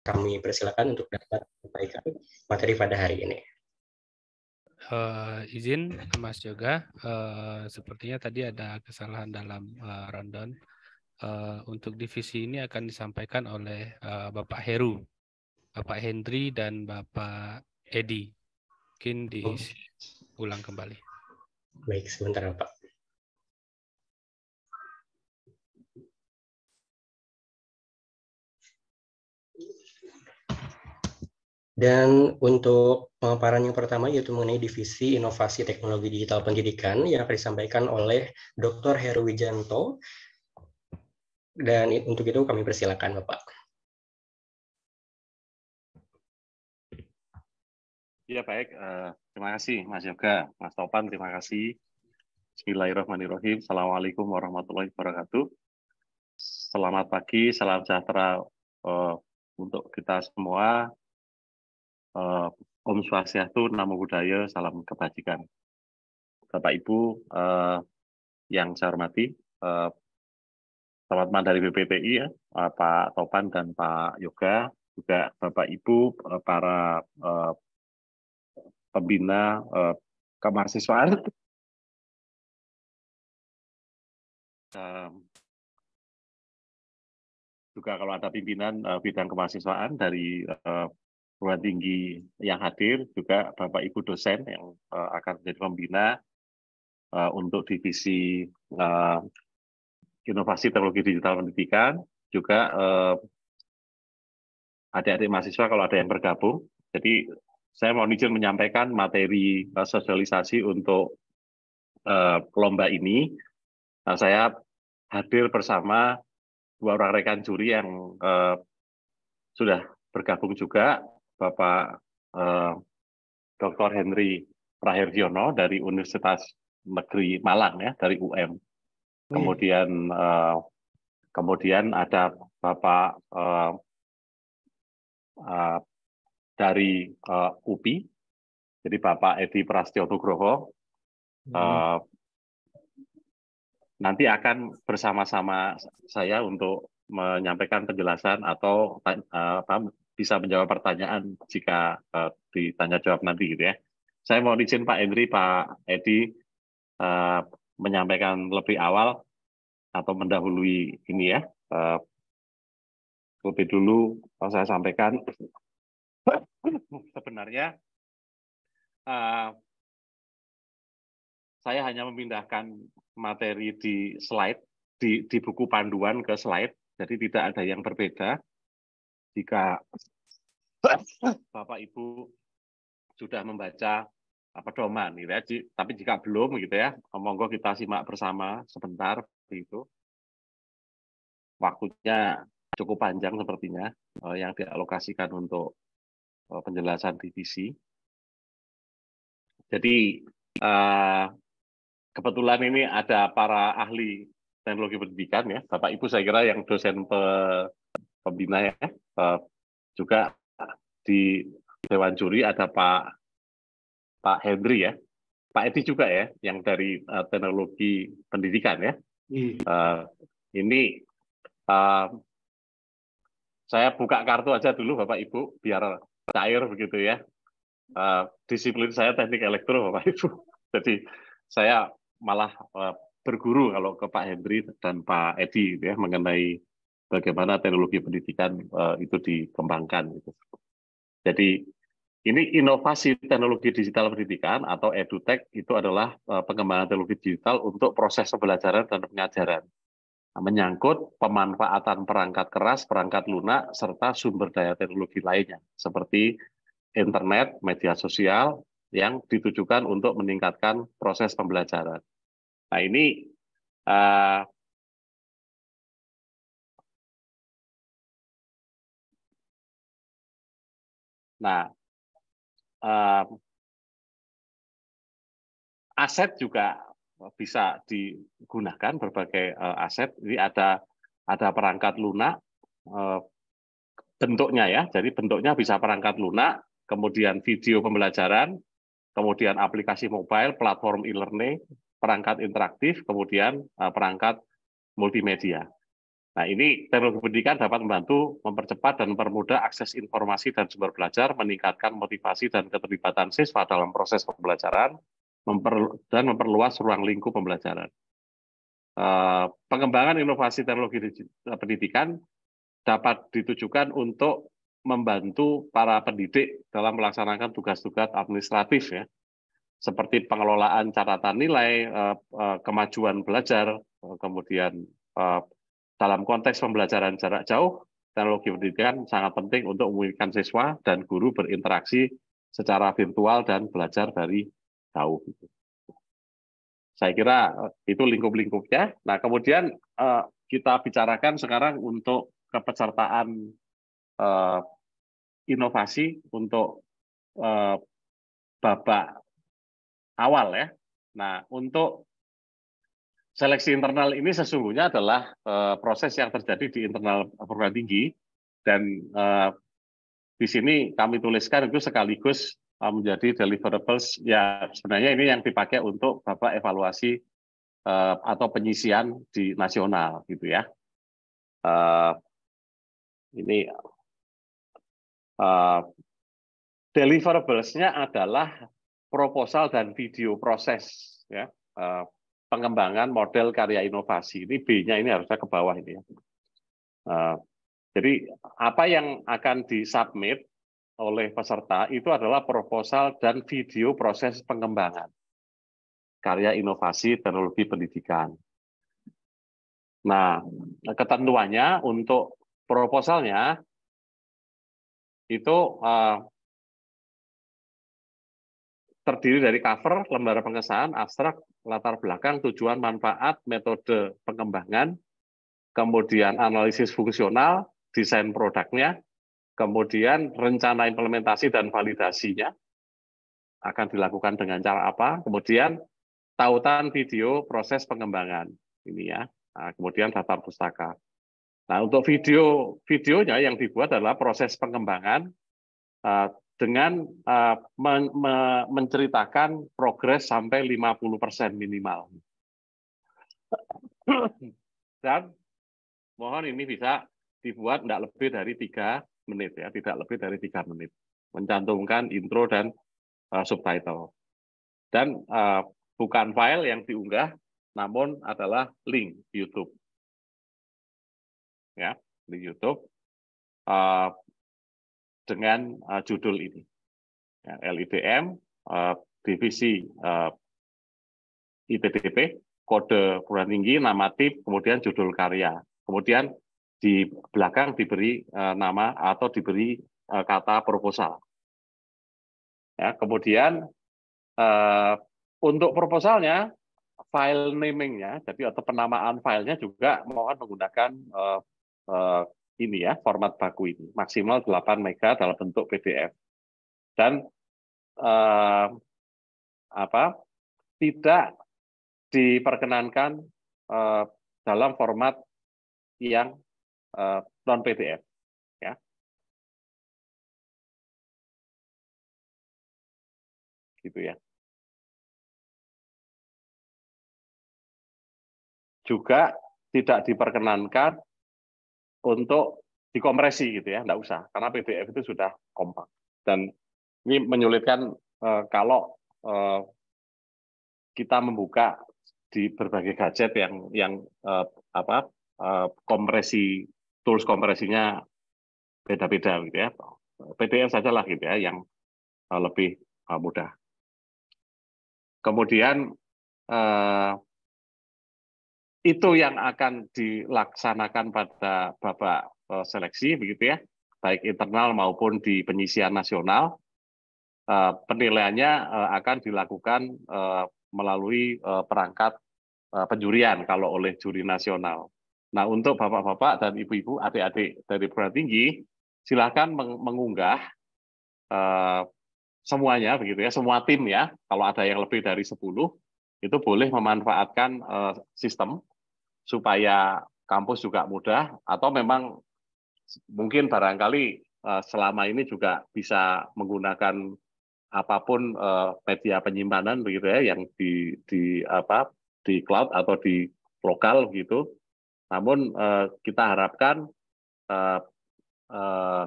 kami persilakan untuk dapat menyampaikan materi pada hari ini. Izin Mas Yoga, sepertinya tadi ada kesalahan dalam rundown. Untuk divisi ini akan disampaikan oleh Bapak Heru, Bapak Hendri, dan Bapak Edi. Mungkin diulang kembali. Baik, sebentar Pak. Dan untuk pemaparan yang pertama yaitu mengenai divisi inovasi teknologi digital pendidikan yang akan disampaikan oleh Dr. Heru Wijanto. Dan untuk itu kami persilakan Bapak. Ya baik, terima kasih Mas Yoga, Mas Topan, terima kasih. Bismillahirrahmanirrahim. Assalamualaikum warahmatullahi wabarakatuh. Selamat pagi, salam sejahtera untuk kita semua. Om Swastiastu, Namo Buddhaya, salam kebajikan. Bapak Ibu yang saya hormati, teman-teman dari BPTI ya, Pak Topan dan Pak Yoga, juga Bapak Ibu para pembina kemahasiswaan. Juga kalau ada pimpinan bidang kemahasiswaan dari perguruan tinggi yang hadir, juga Bapak Ibu dosen yang akan menjadi pembina untuk divisi inovasi teknologi digital pendidikan, juga adik-adik mahasiswa kalau ada yang bergabung. Jadi saya mohon izin menyampaikan materi sosialisasi untuk lomba ini. Nah, saya hadir bersama dua orang rekan juri yang sudah bergabung juga, Bapak Dr. Henry Praherjono dari Universitas Negeri Malang ya, dari UM. Kemudian ada Bapak dari UPI, jadi Bapak Edi Prastyo Nugroho. Nanti akan bersama-sama saya untuk menyampaikan penjelasan atau bisa menjawab pertanyaan jika ditanya jawab nanti gitu ya. Saya mohon izin Pak Hendri, Pak Edi menyampaikan lebih awal atau mendahului ini ya. Lebih dulu saya sampaikan sebenarnya saya hanya memindahkan materi di slide, di buku panduan ke slide, jadi tidak ada yang berbeda. Jika Bapak Ibu sudah membaca pedoman, gitu ya. Tapi jika belum, gitu ya, monggo kita simak bersama sebentar, begitu. Waktunya cukup panjang sepertinya yang dialokasikan untuk penjelasan divisi. Jadi kebetulan ini ada para ahli teknologi pendidikan ya, Bapak Ibu saya kira yang dosen pembina ya, juga di Dewan Juri ada Pak Hendri ya, Pak Edi juga ya, yang dari teknologi pendidikan ya. Ini saya buka kartu aja dulu Bapak Ibu biar cair begitu ya. Disiplin saya teknik elektro Bapak Ibu. Jadi saya malah berguru kalau ke Pak Hendri dan Pak Edi ya mengenai bagaimana teknologi pendidikan itu dikembangkan gitu. Jadi ini inovasi teknologi digital pendidikan atau EduTech itu adalah pengembangan teknologi digital untuk proses pembelajaran dan pengajaran. Menyangkut pemanfaatan perangkat keras, perangkat lunak, serta sumber daya teknologi lainnya, seperti internet, media sosial, yang ditujukan untuk meningkatkan proses pembelajaran. Nah ini aset juga bisa digunakan berbagai aset. Jadi ada perangkat lunak bentuknya ya. Jadi bentuknya bisa perangkat lunak, kemudian video pembelajaran, kemudian aplikasi mobile, platform e-learning, perangkat interaktif, kemudian perangkat multimedia. Nah, ini teknologi pendidikan dapat membantu mempercepat dan mempermudah akses informasi dan sumber belajar, meningkatkan motivasi dan keterlibatan siswa dalam proses pembelajaran, dan memperluas ruang lingkup pembelajaran. Pengembangan inovasi teknologi pendidikan dapat ditujukan untuk membantu para pendidik dalam melaksanakan tugas-tugas administratif, ya, seperti pengelolaan catatan nilai, kemajuan belajar, kemudian dalam konteks pembelajaran jarak jauh, teknologi pendidikan sangat penting untuk memungkinkan siswa dan guru berinteraksi secara virtual dan belajar dari jauh. Saya kira itu lingkup-lingkupnya. Nah, kemudian kita bicarakan sekarang untuk kepesertaan inovasi untuk babak awal, ya. Nah, untuk seleksi internal ini sesungguhnya adalah proses yang terjadi di internal perguruan tinggi, dan di sini kami tuliskan itu sekaligus menjadi deliverables. Ya, sebenarnya ini yang dipakai untuk babak evaluasi atau penyisian di nasional, gitu ya. Ini deliverables-nya adalah proposal dan video proses, ya. Pengembangan model karya inovasi. Ini B-nya ini harusnya ke bawah ini, ya. Jadi apa yang akan disubmit oleh peserta itu adalah proposal dan video proses pengembangan karya inovasi teknologi pendidikan. Nah, ketentuannya untuk proposalnya itu terdiri dari cover, lembar pengesahan, abstrak, latar belakang, tujuan, manfaat, metode pengembangan, kemudian analisis fungsional, desain produknya, kemudian rencana implementasi dan validasinya akan dilakukan dengan cara apa, kemudian tautan video proses pengembangan ini, ya. Nah, kemudian daftar pustaka. Nah, untuk videonya yang dibuat adalah proses pengembangan dengan menceritakan progres sampai 50% minimal. Dan mohon ini bisa dibuat tidak lebih dari 3 menit, ya, tidak lebih dari 3 menit. Mencantumkan intro dan subtitle. Dan bukan file yang diunggah, namun adalah link YouTube. Ya, di YouTube dengan judul ini, ya, LIDM, divisi IPDP, kode perguruan tinggi, nama tip, kemudian judul karya. Kemudian di belakang diberi nama atau diberi kata proposal. Ya, kemudian untuk proposalnya, file naming-nya, jadi atau penamaan filenya juga mohon menggunakan ini, ya, format baku ini, maksimal 8 MB dalam bentuk PDF. Dan tidak diperkenankan dalam format yang non PDF, ya. Gitu, ya. Juga tidak diperkenankan untuk dikompresi, gitu, ya, enggak usah, karena PDF itu sudah kompak. Dan ini menyulitkan kalau kita membuka di berbagai gadget yang kompresi, tools kompresinya beda-beda, gitu, ya. PDF sajalah, gitu, ya, yang lebih mudah. Kemudian itu yang akan dilaksanakan pada babak seleksi, begitu, ya, baik internal maupun di penyisian nasional. Penilaiannya akan dilakukan melalui perangkat penjurian kalau oleh juri nasional. Nah, untuk bapak-bapak dan ibu-ibu, adik-adik dari perguruan tinggi, silakan mengunggah semuanya, begitu, ya, semua tim, ya. Kalau ada yang lebih dari 10, itu boleh memanfaatkan sistem supaya kampus juga mudah, atau memang mungkin barangkali selama ini juga bisa menggunakan apapun media penyimpanan, begitu, ya, yang di cloud atau di lokal, gitu. Namun kita harapkan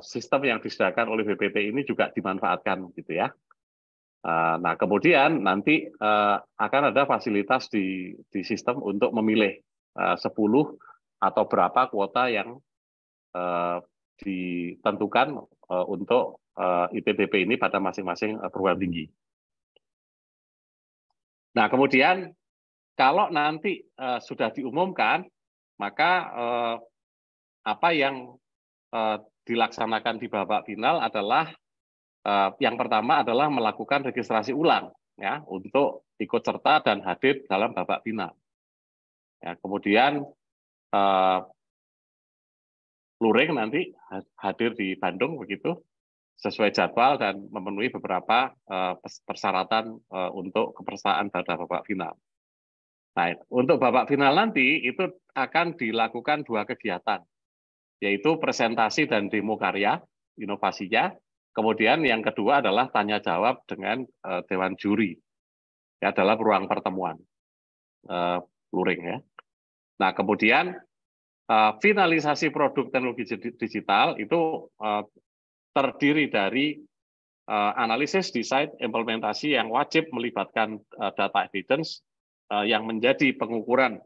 sistem yang disediakan oleh BPT ini juga dimanfaatkan gitu ya. Nah, kemudian nanti akan ada fasilitas di sistem untuk memilih 10 atau berapa kuota yang ditentukan untuk IPDP ini pada masing-masing perguruan tinggi. Nah, kemudian kalau nanti sudah diumumkan, maka apa yang dilaksanakan di babak final adalah yang pertama adalah melakukan registrasi ulang ya untuk ikut serta dan hadir dalam babak final. Ya, kemudian luring nanti hadir di Bandung begitu sesuai jadwal dan memenuhi beberapa persyaratan untuk kepesertaan pada babak final. Nah, untuk babak final nanti itu akan dilakukan 2 kegiatan, yaitu presentasi dan demo karya inovasinya. Kemudian yang kedua adalah tanya jawab dengan Dewan Juri ya dalam ruang pertemuan luring ya. Nah, kemudian finalisasi produk teknologi digital itu terdiri dari analisis, desain, implementasi yang wajib melibatkan data evidence yang menjadi pengukuran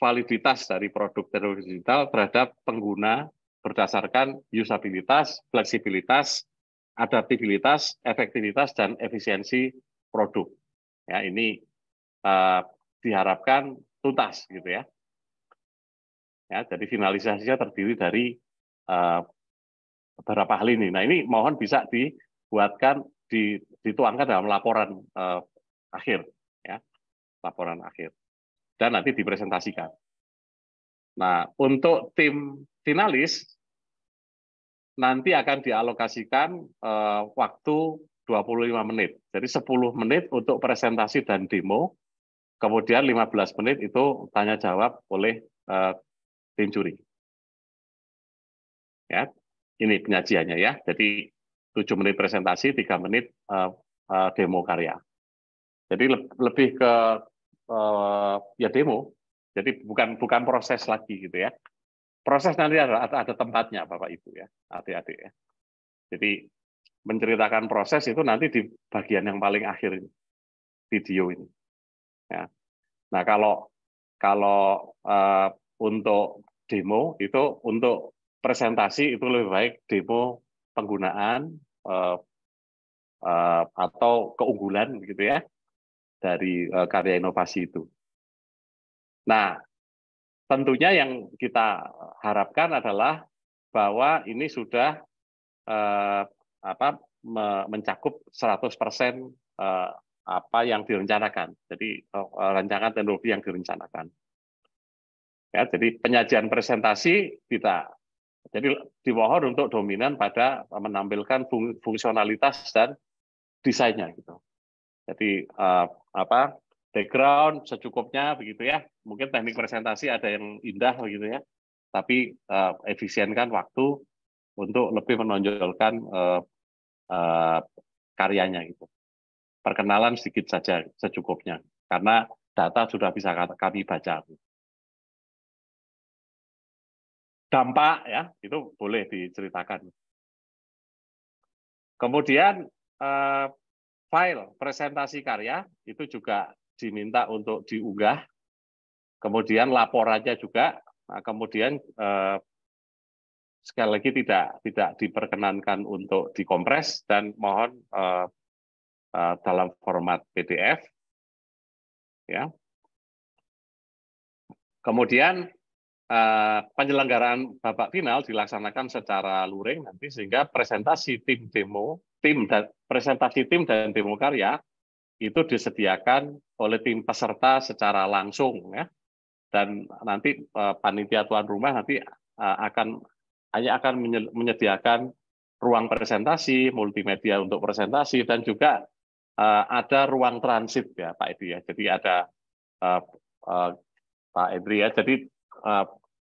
validitas dari produk teknologi digital terhadap pengguna berdasarkan usabilitas, fleksibilitas, adaptabilitas, efektivitas, dan efisiensi produk. Ya, ini diharapkan tuntas gitu ya. Ya, jadi finalisasinya terdiri dari beberapa hal ini. Nah, ini mohon bisa dibuatkan, dituangkan dalam laporan akhir, ya, laporan akhir, dan nanti dipresentasikan. Nah, untuk tim finalis nanti akan dialokasikan waktu 25 menit. Jadi 10 menit untuk presentasi dan demo, kemudian 15 menit itu tanya jawab oleh tim juri. Ya, ini penyajiannya ya. Jadi 7 menit presentasi, 3 menit demo karya. Jadi lebih ke ya demo. Jadi bukan proses lagi gitu ya. Proses nanti ada tempatnya Bapak Ibu ya, adik-adik ya. Jadi menceritakan proses itu nanti di bagian yang paling akhir ini, video ini. Ya. Nah, kalau untuk demo itu untuk presentasi itu lebih baik demo penggunaan atau keunggulan gitu ya dari karya inovasi itu. Nah, tentunya yang kita harapkan adalah bahwa ini sudah mencakup 100% apa yang direncanakan. Jadi rancangan teknologi yang direncanakan. Ya, jadi penyajian presentasi kita jadi dimohon untuk dominan pada menampilkan fungsionalitas dan desainnya gitu. Jadi background secukupnya begitu ya. Mungkin teknik presentasi ada yang indah begitu ya. Tapi efisienkan waktu untuk lebih menonjolkan karyanya gitu. Perkenalan sedikit saja secukupnya karena data sudah bisa kami baca. Dampak ya itu boleh diceritakan. Kemudian file presentasi karya itu juga diminta untuk diunggah. Kemudian laporannya juga. Nah, kemudian sekali lagi tidak diperkenankan untuk dikompres dan mohon dalam format PDF. Ya. Kemudian penyelenggaraan babak final dilaksanakan secara luring nanti sehingga presentasi tim dan demo karya itu disediakan oleh tim peserta secara langsung ya. Dan nanti panitia tuan rumah nanti akan menyediakan ruang presentasi, multimedia untuk presentasi dan juga ada ruang transit ya Pak Edi ya. Jadi ada Pak Edri ya. Jadi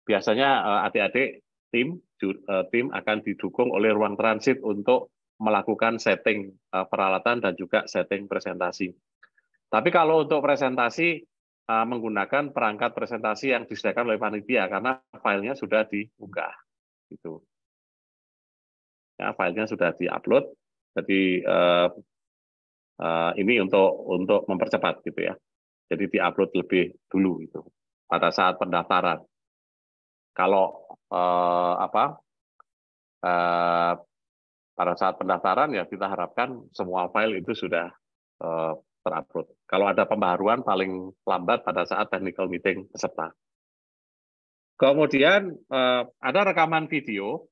biasanya adik-adik tim akan didukung oleh ruang transit untuk melakukan setting peralatan dan juga setting presentasi. Tapi kalau untuk presentasi menggunakan perangkat presentasi yang disediakan oleh panitia karena filenya sudah diunggah. Gitu. Ya, filenya sudah diupload, jadi ini untuk mempercepat gitu ya. Jadi diupload lebih dulu itu pada saat pendaftaran. Kalau pada saat pendaftaran ya kita harapkan semua file itu sudah terupload. Kalau ada pembaharuan paling lambat pada saat technical meeting peserta. Kemudian ada rekaman video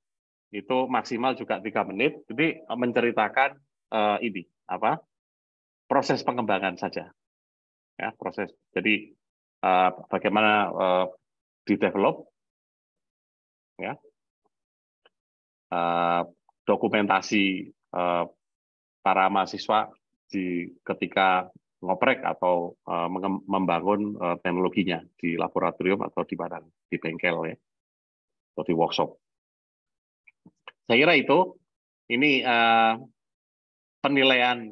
itu maksimal juga 3 menit. Jadi menceritakan ini proses pengembangan saja. Ya, proses. Jadi bagaimana di-develop ya. Dokumentasi para mahasiswa ketika ngoprek atau membangun teknologinya di laboratorium atau di mana, di bengkel ya, atau di workshop. Saya kira ini penilaian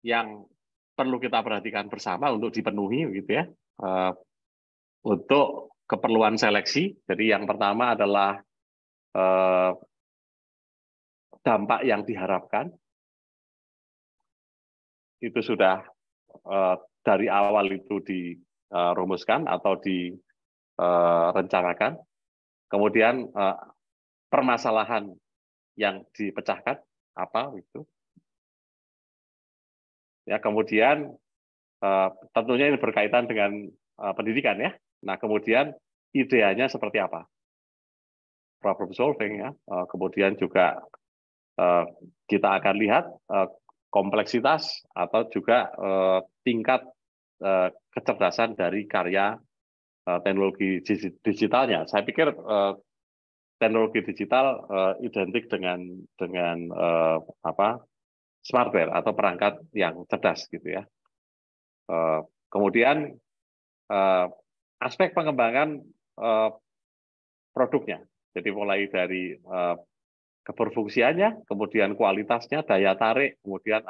yang perlu kita perhatikan bersama untuk dipenuhi gitu ya. Untuk keperluan seleksi, jadi yang pertama adalah dampak yang diharapkan itu sudah dari awal itu dirumuskan atau direncanakan. Kemudian permasalahan yang dipecahkan apa itu. Ya, kemudian tentunya ini berkaitan dengan pendidikan ya. Nah, kemudian ideanya seperti apa? Problem solving ya. Kemudian juga kita akan lihat kompleksitas atau juga tingkat kecerdasan dari karya teknologi digitalnya. Saya pikir teknologi digital identik dengan smartware atau perangkat yang cerdas gitu ya. Kemudian aspek pengembangan produknya. Jadi mulai dari keberfungsiannya, kemudian kualitasnya, daya tarik, kemudian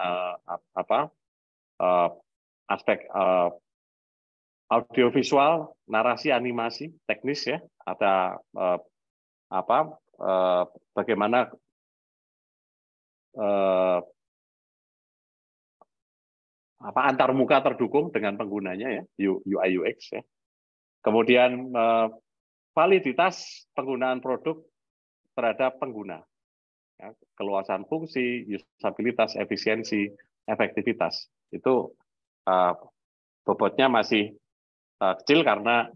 aspek audiovisual, narasi, animasi, teknis ya, ada bagaimana antar muka terdukung dengan penggunanya ya, UI UX ya. Kemudian validitas penggunaan produk terhadap pengguna. Ya, keluasan fungsi, usabilitas, efisiensi, efektivitas. Itu bobotnya masih kecil karena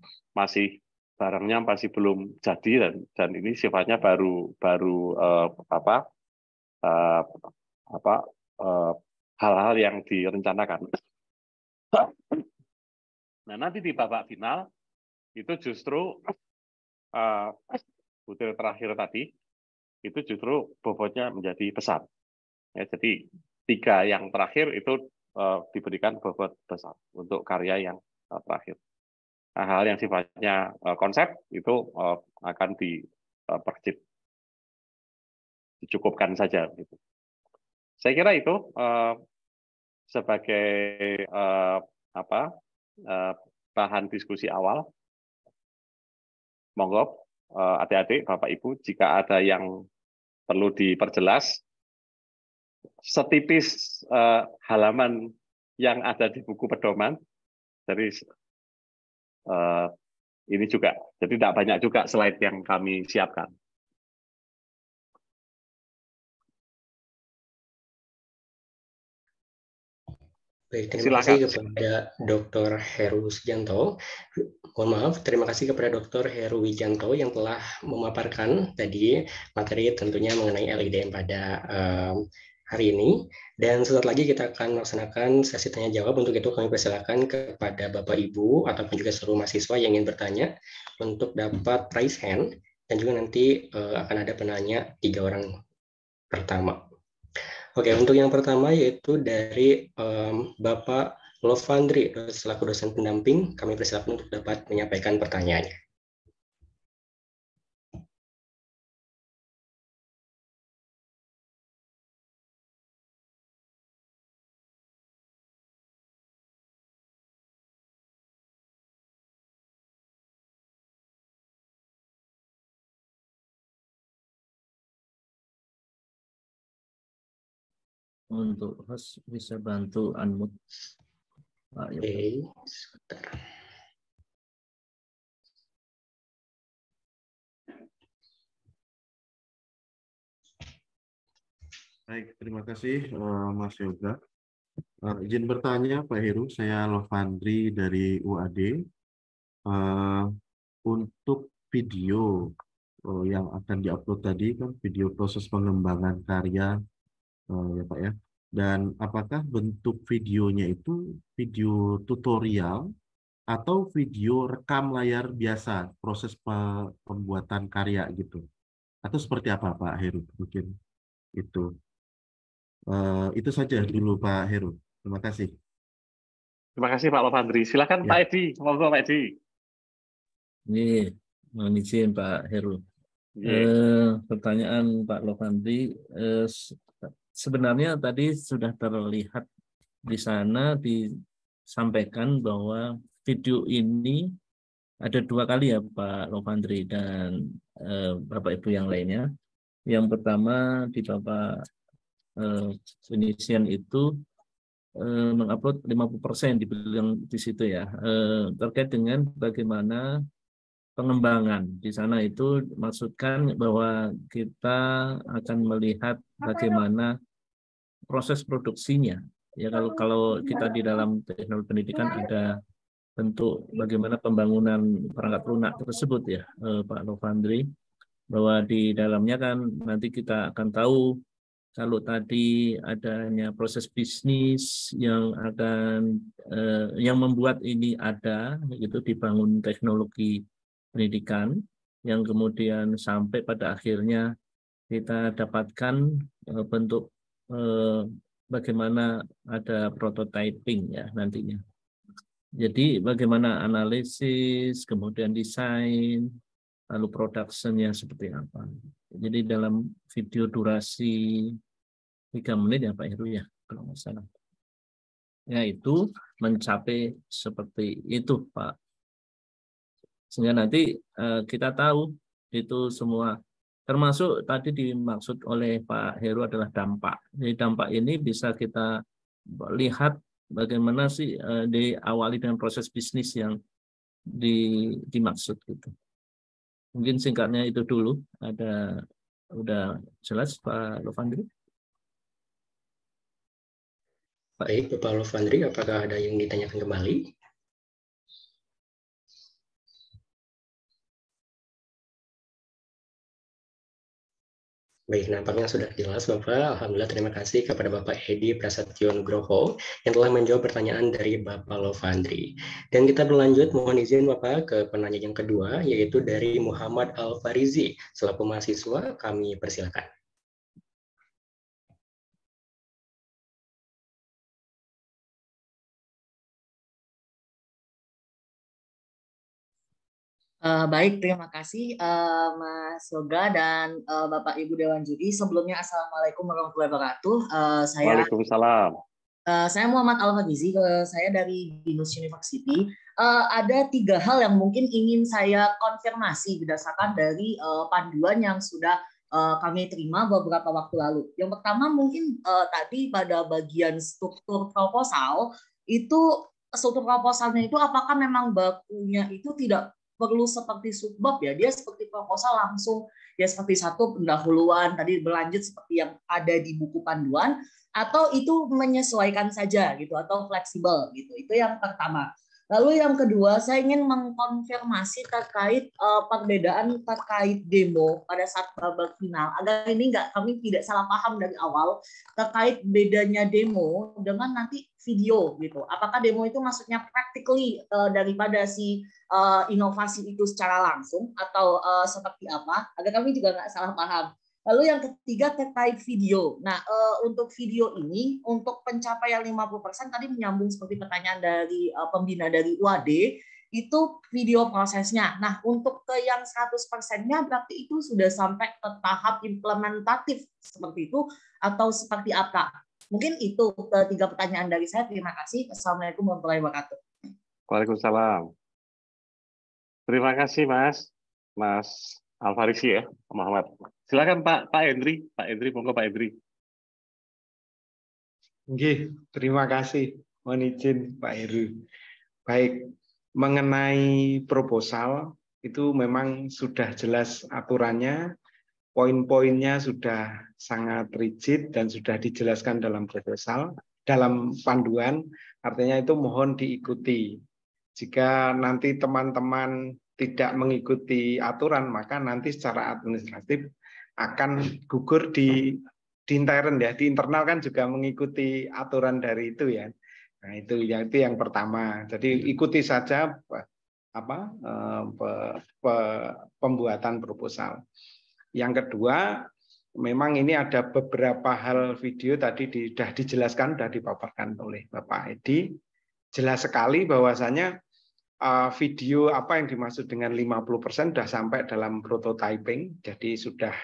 barangnya masih belum jadi dan ini sifatnya baru hal-hal yang direncanakan. Nah, nanti di babak final itu justru butir terakhir tadi itu justru bobotnya menjadi besar. Ya, jadi 3 yang terakhir itu diberikan bobot besar untuk karya yang terakhir. Nah, hal yang sifatnya konsep itu akan diperkecil, dicukupkan saja. Gitu. Saya kira itu sebagai bahan diskusi awal. Monggo adik-adik, Bapak Ibu, jika ada yang perlu diperjelas, setipis halaman yang ada di buku pedoman, dari ini juga, jadi tidak banyak juga slide yang kami siapkan. Baik, terima kasih kepada Dr. Heru Sujanto. Mohon maaf, terima kasih kepada Dr. Heru Wijanto yang telah memaparkan tadi materi tentunya mengenai LIDM pada hari ini. Dan sesaat lagi kita akan melaksanakan sesi tanya jawab. Untuk itu kami persilakan kepada Bapak Ibu ataupun juga seluruh mahasiswa yang ingin bertanya untuk dapat raise hand, dan juga nanti akan ada penanya 3 orang pertama. Oke, untuk yang pertama yaitu dari Bapak Lovandri, selaku dosen pendamping, kami persilakan untuk dapat menyampaikan pertanyaannya. Untuk host bisa bantu unmute Pak Yoga. Oke, sebentar. Baik, terima kasih Mas Yoga. Izin bertanya Pak Heru, saya Lovandri dari UAD. Untuk video yang akan diupload tadi kan video proses pengembangan karya ya Pak ya. Dan apakah bentuk videonya itu video tutorial atau video rekam layar biasa proses pembuatan karya gitu? Atau seperti apa Pak Heru? Mungkin itu. Itu saja dulu Pak Heru. Terima kasih. Terima kasih Pak Lovandri. Silakan Ya. Pak Edi, ngobrol Pak Edi. Ini mohon izin Pak Heru. Iya. Pertanyaan Pak Lovandri, sebenarnya tadi sudah terlihat di sana disampaikan bahwa video ini ada 2 kali ya Pak Lovandri dan Bapak Ibu yang lainnya. Yang pertama di Bapak Venetian itu mengupload 50% dibilang di situ ya, terkait dengan bagaimana pengembangan. Di sana itu maksudkan bahwa kita akan melihat bagaimana proses produksinya. Ya kalau kita di dalam teknologi pendidikan ada bentuk bagaimana pembangunan perangkat lunak tersebut ya, Pak Lovandri, bahwa di dalamnya kan nanti kita akan tahu kalau tadi adanya proses bisnis yang akan yang membuat ini ada gitu, dibangun teknologi pendidikan yang kemudian sampai pada akhirnya kita dapatkan bentuk bagaimana ada prototyping ya nantinya. Jadi bagaimana analisis, kemudian desain, lalu production-nya seperti apa. Jadi dalam video durasi 3 menit ya Pak Heru ya, kalau nggak salah. Ya itu mencapai seperti itu Pak. Sehingga nanti kita tahu itu semua, termasuk tadi dimaksud oleh Pak Heru adalah dampak. Jadi dampak ini bisa kita lihat bagaimana sih diawali dengan proses bisnis yang dimaksud gitu. Mungkin singkatnya itu dulu. Udah jelas Pak Lovandri? Baik, Bapak Lovandri, apakah ada yang ditanyakan kembali? Baik, nampaknya sudah jelas Bapak. Alhamdulillah, terima kasih kepada Bapak Edi Prasetyo Nugroho yang telah menjawab pertanyaan dari Bapak Lovandri. Dan kita berlanjut, mohon izin Bapak ke penanya yang kedua, yaitu dari Muhammad Al-Farizi. Selaku mahasiswa, kami persilakan. Baik, terima kasih Mas Yoga dan Bapak Ibu Dewan Juri. Sebelumnya Assalamualaikum warahmatullahi wabarakatuh. Waalaikumsalam. Saya Muhammad Al-Farizi, saya dari Binus University. Ada 3 hal yang mungkin ingin saya konfirmasi berdasarkan dari panduan yang sudah kami terima beberapa waktu lalu. Yang pertama mungkin tadi pada bagian struktur proposal, itu struktur proposalnya itu apakah memang bakunya itu tidak perlu seperti subbab ya, dia seperti proposal langsung ya, seperti satu pendahuluan tadi berlanjut seperti yang ada di buku panduan, atau itu menyesuaikan saja gitu atau fleksibel gitu. Itu yang pertama. Lalu yang kedua, saya ingin mengkonfirmasi terkait perbedaan terkait demo pada saat babak final, agar ini kami tidak salah paham dari awal terkait bedanya demo dengan nanti video gitu. Apakah demo itu maksudnya practically daripada si inovasi itu secara langsung atau seperti apa? Agar kami juga nggak salah paham. Lalu yang ketiga terkait video. Nah, untuk video ini, untuk pencapaian 50% tadi menyambung seperti pertanyaan dari pembina dari UAD, itu video prosesnya. Nah, untuk ke yang 100%-nya berarti itu sudah sampai ke tahap implementatif seperti itu atau seperti apa? Mungkin itu 3 pertanyaan dari saya. Terima kasih. Assalamualaikum warahmatullahi wabarakatuh. Waalaikumsalam. Terima kasih Mas Al-Farizi ya, Muhammad. Silakan Pak Hendri, monggo Pak Hendri. Nggih, terima kasih. Mohon izin Pak Heru. Baik, mengenai proposal itu memang sudah jelas aturannya, poin-poinnya sudah sangat rigid dan sudah dijelaskan dalam proposal, dalam panduan, artinya itu mohon diikuti. Jika nanti teman-teman tidak mengikuti aturan, maka nanti secara administratif akan gugur di intern ya, di internal kan juga mengikuti aturan dari itu ya. Nah, itu yang pertama. Jadi ikuti saja pembuatan proposal. Yang kedua, memang ini ada beberapa hal video tadi sudah dijelaskan, sudah dipaparkan oleh Bapak Edi. Jelas sekali bahwasanya video apa yang dimaksud dengan 50% sudah sampai dalam prototyping. Jadi sudah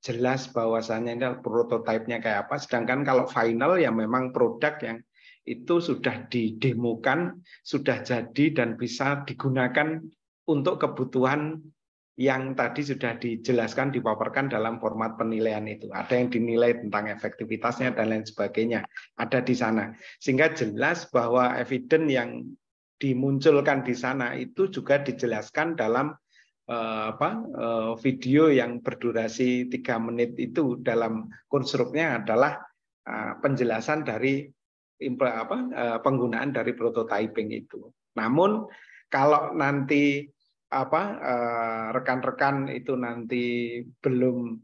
jelas bahwasannya ini prototipenya kayak apa. Sedangkan kalau final ya memang produk yang itu sudah didemokan, sudah jadi dan bisa digunakan untuk kebutuhan yang tadi sudah dijelaskan, dipaparkan dalam format penilaian itu. Ada yang dinilai tentang efektivitasnya dan lain sebagainya. Ada di sana. Sehingga jelas bahwa evidence yang dimunculkan di sana itu juga dijelaskan dalam video yang berdurasi 3 menit itu. Dalam konstruknya adalah penjelasan dari penggunaan dari prototyping itu. Namun kalau nanti rekan-rekan itu nanti belum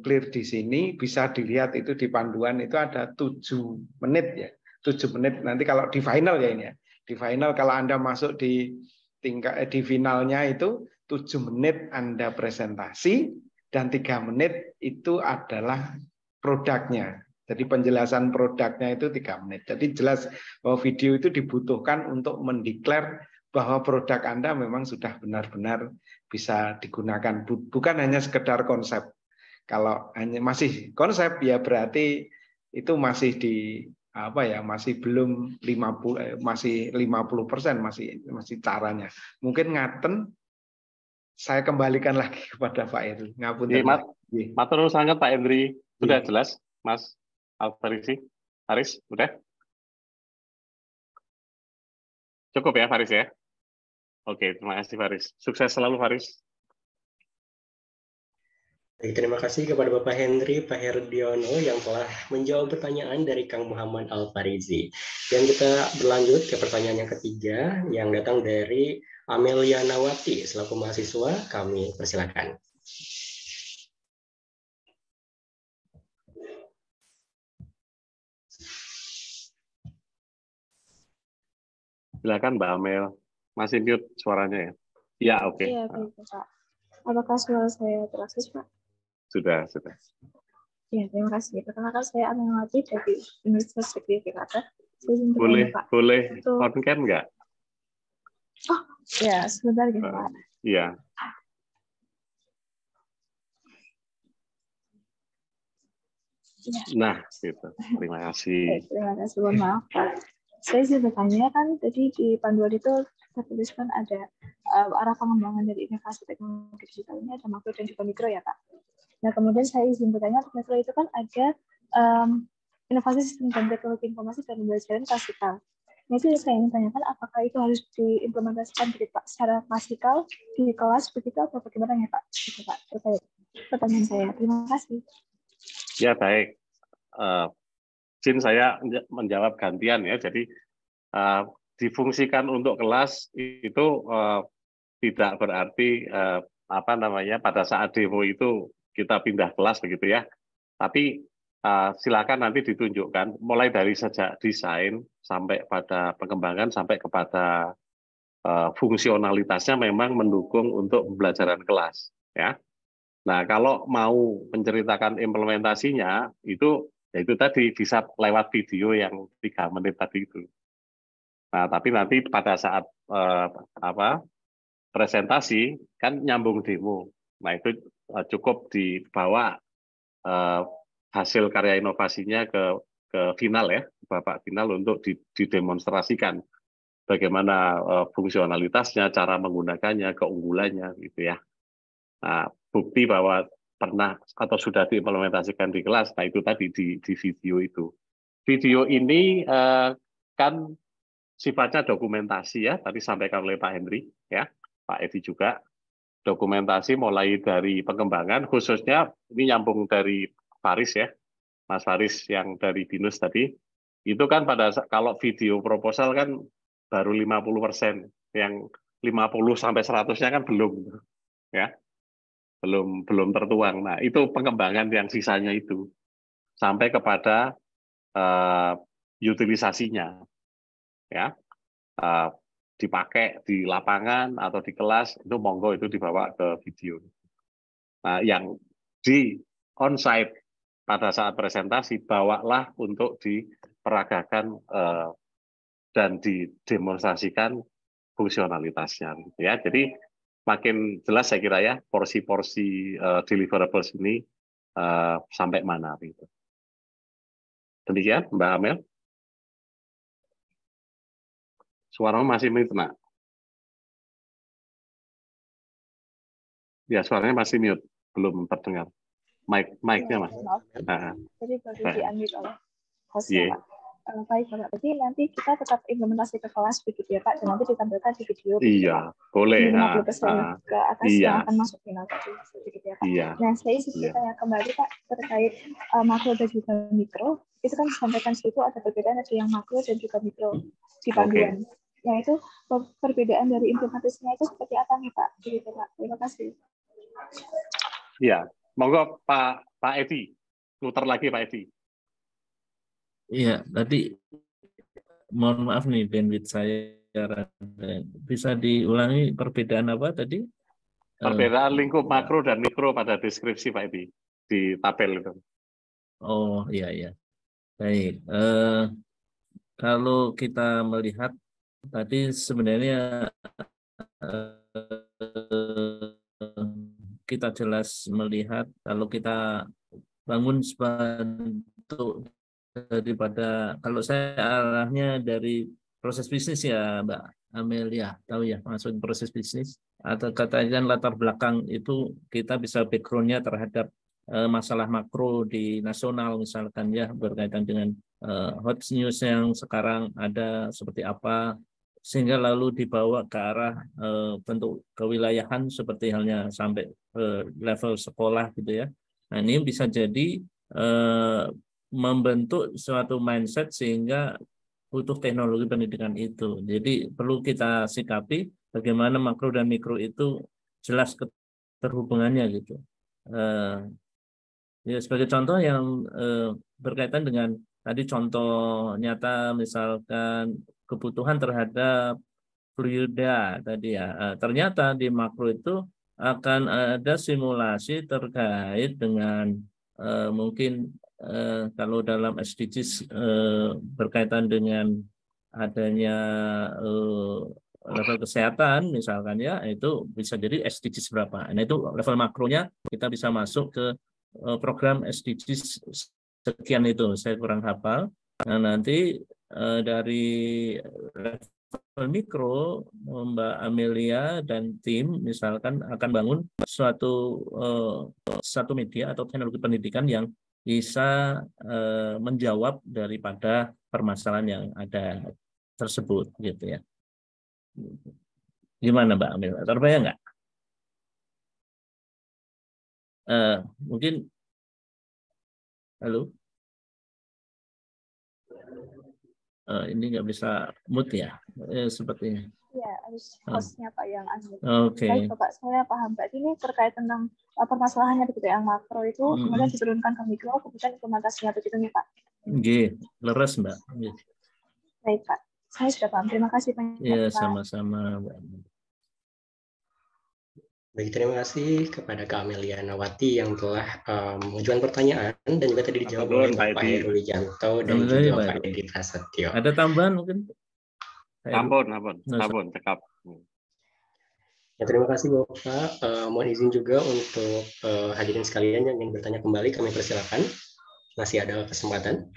clear di sini, bisa dilihat itu di panduan itu ada 7 menit ya. 7 menit nanti kalau di final ya ini ya. Di final kalau Anda masuk di finalnya itu 7 menit Anda presentasi dan 3 menit itu adalah produknya. Jadi penjelasan produknya itu 3 menit. Jadi jelas bahwa video itu dibutuhkan untuk mendeklar bahwa produk Anda memang sudah benar-benar bisa digunakan. Bukan hanya sekedar konsep. Kalau hanya masih konsep ya berarti itu masih masih belum 50%, masih caranya. Mungkin ngaten saya kembalikan lagi kepada Pak Heru. Ngapunten. Matur nuwun sanget Pak Hendri. Sudah jelas, Mas Alfarisi. Faris, udah? Cukup ya Faris ya? Oke, terima kasih Faris. Sukses selalu Faris. Terima kasih kepada Bapak Hendri, Pak Herdiono yang telah menjawab pertanyaan dari Kang Muhammad Al-Farizi. Dan kita berlanjut ke pertanyaan yang ketiga yang datang dari Amelia Nawati. Selaku mahasiswa, kami persilakan. Silakan Mbak Amel. Masih mute suaranya ya? Ya, oke. Iya, baik Pak. Apakah suara saya terakses, Pak? Sudah. Ya, terima kasih. Perkenalkan saya Aminawati dari Universitas Yogyakarta. Boleh on-cam nggak? Oh, ya, sebentar ya, Pak. Iya. Nah, gitu. Terima kasih. Terima kasih, mohon maaf, Pak. Saya sih bertanya kan, tadi di panduan itu tertuliskan ada arah pengembangan dari inovasi teknologi digital ini ada makro dan juga mikro ya, Pak. Nah, kemudian saya izin bertanya, mikro itu kan ada inovasi sistem dan teknologi informasi dan pembelajaran klasikal. Nah, itu saya ingin tanyakan, apakah itu harus diimplementasikan secara klasikal di kelas begitu atau bagaimana ya, Pak? Gitu, Pak. Pertanyaan saya. Terima kasih. Ya, baik. Izin saya menjawab gantian ya. Jadi difungsikan untuk kelas itu tidak berarti pada saat demo itu kita pindah kelas begitu ya. Tapi silakan nanti ditunjukkan mulai dari sejak desain sampai pada pengembangan sampai kepada fungsionalitasnya memang mendukung untuk pembelajaran kelas ya. Nah, kalau mau menceritakan implementasinya itu tadi bisa lewat video yang 3 menit tadi itu. Nah, tapi nanti pada saat presentasi kan nyambung demo. Nah, itu cukup dibawa hasil karya inovasinya ke final ya, babak final untuk didemonstrasikan bagaimana fungsionalitasnya, cara menggunakannya, keunggulannya gitu ya. Nah, bukti bahwa pernah atau sudah diimplementasikan di kelas. Nah, itu tadi di video itu. Video ini kan sifatnya dokumentasi ya, tadi sampaikan oleh Pak Henry ya, Pak Edi juga. Dokumentasi mulai dari pengembangan, khususnya ini nyambung dari Faris ya, Mas Faris yang dari BINUS tadi, itu kan kalau video proposal kan baru 50%, yang 50 sampai 100-nya kan belum ya. Belum tertuang. Nah, itu pengembangan yang sisanya itu sampai kepada utilisasinya ya. Dipakai di lapangan atau di kelas, itu monggo itu dibawa ke video. Nah, yang di on-site pada saat presentasi, bawalah untuk diperagakan dan didemonstrasikan fungsionalitasnya. Ya, jadi makin jelas saya kira ya, porsi-porsi deliverables ini sampai mana. Gitu. Demikian, Mbak Amel. Suara masih mute, Nak. Ya, suaranya masih mute, belum terdengar. Mic-nya, Mas. Maaf. Nah. Jadi baru di-unmute oleh hostnya, Yeah. Pak. Baik, Bapak. Jadi nanti kita tetap implementasi ke kelas begitu ya, Pak, dan nanti ditampilkan di video. Iya, boleh. 50% ke atas yang akan masuk final tadi, begitu ya, Pak. Iya. Nah, saya izin bertanya kembali, Pak, terkait makro dan juga mikro. Itu kan disampaikan situ ada perbedaan ada yang makro dan juga mikro di panduan. Nah, itu perbedaan dari implementasinya itu seperti apa nih, Pak? Begitu, Pak. Terima kasih. Iya, monggo Pak Edi. Putar lagi Pak Edi. Iya, tadi mohon maaf nih bandwidth saya bisa diulangi perbedaan apa tadi? Perbedaan lingkup makro dan mikro pada deskripsi Pak Edi di tabel itu. Oh iya iya. Baik. Kalau kita melihat tadi sebenarnya kita jelas melihat kalau kita bangun sebentuk daripada, kalau saya arahnya dari proses bisnis ya Mbak Amelia, tahu ya maksud proses bisnis atau katakan latar belakang itu kita bisa background-nya terhadap masalah makro di nasional misalkan ya, berkaitan dengan hot news yang sekarang ada seperti apa, sehingga lalu dibawa ke arah bentuk kewilayahan seperti halnya sampai level sekolah gitu ya. Nah, ini bisa jadi membentuk suatu mindset sehingga butuh teknologi pendidikan itu. Jadi perlu kita sikapi bagaimana makro dan mikro itu jelas keterhubungannya gitu. Ya, sebagai contoh yang berkaitan dengan tadi contoh nyata misalkan kebutuhan terhadap fluida tadi ya. Ternyata di makro itu akan ada simulasi terkait dengan mungkin kalau dalam SDGs berkaitan dengan adanya level kesehatan misalkan ya, itu bisa jadi SDGs berapa. Nah, itu level makronya kita bisa masuk ke program SDGs sekian itu, saya kurang hafal. Nah, nanti dari level mikro Mbak Amelia dan tim misalkan akan bangun satu media atau teknologi pendidikan yang bisa menjawab daripada permasalahan yang ada tersebut gitu ya. Gimana Mbak Amelia? Terbayang nggak? Mungkin halo? Ini nggak bisa mute ya, sepertinya. Iya, harus hostnya Pak yang unmute. Oke. Baik Bapak, saya paham. Berarti ini terkait tentang permasalahannya begitu yang makro itu kemudian diturunkan ke mikro, kemudian implementasinya begitu nih Pak. Oke, leres Mbak. Baik Pak, saya sudah paham. Terima kasih banyak. Iya, sama-sama Mbak. Baik, terima kasih kepada Kak Amelia Nawati yang telah mengajukan pertanyaan dan juga tadi dijawab oleh Bapak Heru Wijanto dan juga Pak Edi Prasetyo. Ada tambahan mungkin? Ampun, cekap. Ya, terima kasih Bapak. Mohon izin juga untuk hadirin sekalian yang ingin bertanya kembali, kami persilakan. Masih ada kesempatan.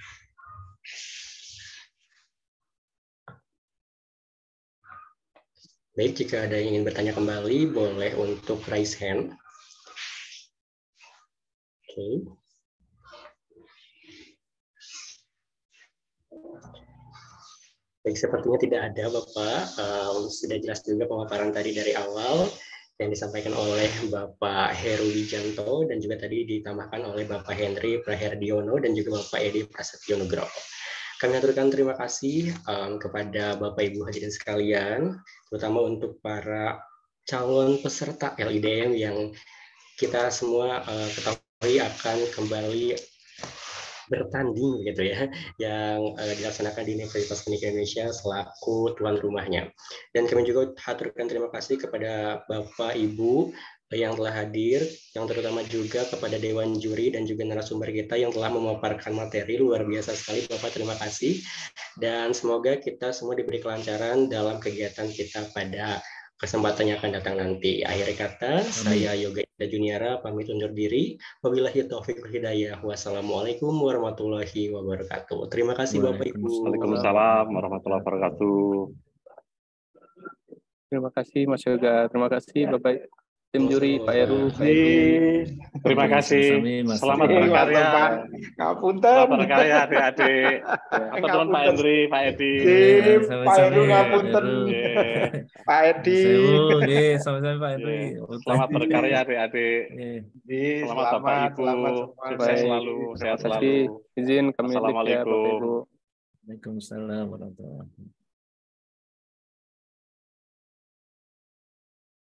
Baik, jika ada yang ingin bertanya kembali, boleh untuk raise hand. Oke. Baik, sepertinya tidak ada Bapak. Sudah jelas juga pemaparan tadi dari awal yang disampaikan oleh Bapak Heru Wijanto dan juga tadi ditambahkan oleh Bapak Henry Praherdiono dan juga Bapak Edi Prasetyo Nugroho. Kami aturkan terima kasih kepada Bapak Ibu hadirin sekalian, terutama untuk para calon peserta LIDM yang kita semua ketahui akan kembali bertanding gitu ya, yang dilaksanakan di Universitas Pendidikan Indonesia selaku tuan rumahnya. Dan kami juga haturkan terima kasih kepada Bapak Ibu yang telah hadir, yang terutama juga kepada Dewan Juri dan juga narasumber kita yang telah memaparkan materi luar biasa sekali. Bapak, terima kasih. Dan semoga kita semua diberi kelancaran dalam kegiatan kita pada kesempatan yang akan datang nanti. Akhir kata, saya Yoga Ida Juniara pamit undur diri. Wabillahi taufiq wal hidayah. Wassalamualaikum warahmatullahi wabarakatuh. Terima kasih Bapak Ibu. Waalaikumsalam warahmatullahi wabarakatuh. Terima kasih Mas Yoga. Terima kasih Bapak tim juri, Pak Heru, Pak Edi. Terima kasih. Selamat berkarya. Ngapunten. Selamat berkarya adik-adik. Apa tuan Pak Henry, Pak Edi. Pak Heru ngapunten. Pak Edi. Sama-sama Pak Henry. Selamat berkarya adik-adik. Selamat Bapak Ibu. Sukses selalu, sehat selalu. Izin kami Assalamualaikum. Bapak Ibu. Waalaikumsalam warahmatullahi wabarakatuh.